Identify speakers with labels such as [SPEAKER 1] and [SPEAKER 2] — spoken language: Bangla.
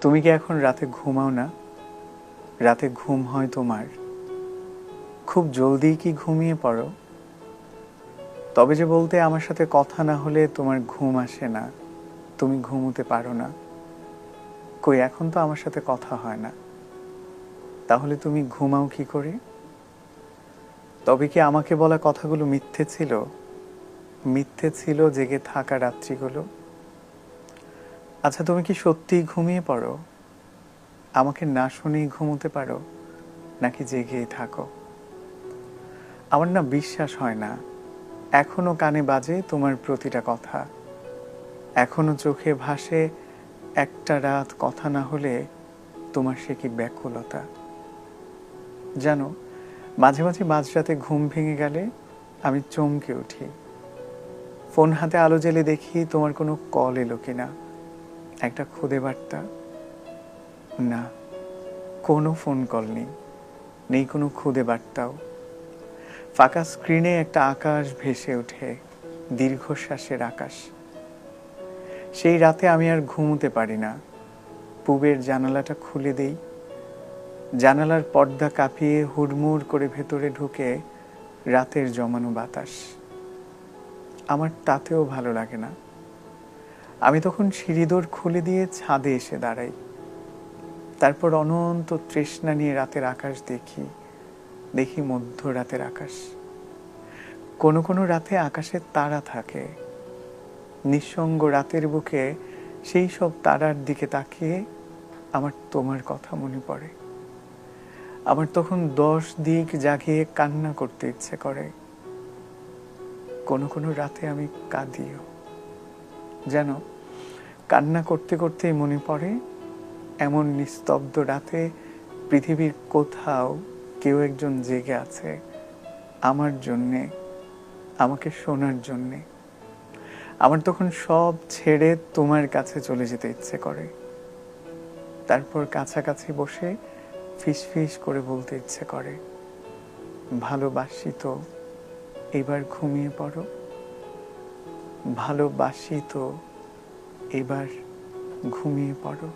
[SPEAKER 1] তুমি কি এখন রাতে ঘুমাও না? রাতে ঘুম হয় তোমার? খুব জলদি কি ঘুমিয়ে পড়ো? তবে যে বলতে আমার সাথে কথা না হলে তোমার ঘুম আসে না, তুমি ঘুমোতে পারো না। কই এখন তো আমার সাথে কথা হয় না, তাহলে তুমি ঘুমাও কি করে? তবে কি আমাকে বলা কথাগুলো মিথ্যে ছিল? মিথ্যে ছিল জেগে থাকা রাত্রিগুলো? আচ্ছা, তুমি কি সত্যিই ঘুমিয়ে পড়ো? আমাকে না শুনেই ঘুমোতে পারো, নাকি জেগেই থাকো? আমার না বিশ্বাস হয় না এখনো কানে বাজে তোমার প্রতিটা কথা, এখনো চোখে ভাসে একটা রাত কথা না হলে তোমার সে কি ব্যাকুলতা। জানো, মাঝে মাঝে মাঝরাতে ঘুম ভেঙে গেলে আমি চমকে উঠি। ফোন হাতে আলো জ্বেলে দেখি তোমার কোনো কল এলো কিনা, একটা খুদে বার্তা। না, কোনো ফোন কল নেই, নেই কোনো খুদে বার্তাও। ফাঁকা স্ক্রিনে একটা আকাশ ভেসে ওঠে, দীর্ঘশ্বাসের আকাশ। সেই রাতে আমি আর ঘুমোতে পারি না। পূবের জানালাটা খুলে দেই, জানালার পর্দা কাঁপিয়ে হুড়মুড় করে ভেতরে ঢুকে রাতের জমানো বাতাস। আমার তাতেও ভালো লাগে না। আমি তখন সিঁড়িদোর খুলে দিয়ে ছাদে এসে দাঁড়াই। তারপর অনন্ত তৃষ্ণা নিয়ে রাতের আকাশ দেখি, দেখি মধ্যরাতের আকাশ। কোনো কোনো রাতে আকাশে তারা থাকে। নিঃসঙ্গ রাতের বুকে সেই সব তারার দিকে তাকিয়ে আমার তোমার কথা মনে পড়ে। আমার তখন 10 দিক জাগিয়ে কান্না করতে ইচ্ছে করে। কোনো কোনো রাতে আমি কাঁদিও। যেন কান্না করতে করতেই মনে পড়ে এমন নিস্তব্ধ রাতে পৃথিবীর কোথাও কেউ একজন জেগে আছে আমার জন্যে, আমাকে শোনার জন্যে। আমার তখন সব ছেড়ে তোমার কাছে চলে যেতে ইচ্ছে করে। তারপর কাছাকাছি বসে ফিসফিস করে বলতে ইচ্ছে করে, ভালোবাসি তো, এবার ঘুমিয়ে পড়ো। ভালোবাসি তো, এবার ঘুমিয়ে পড়ো।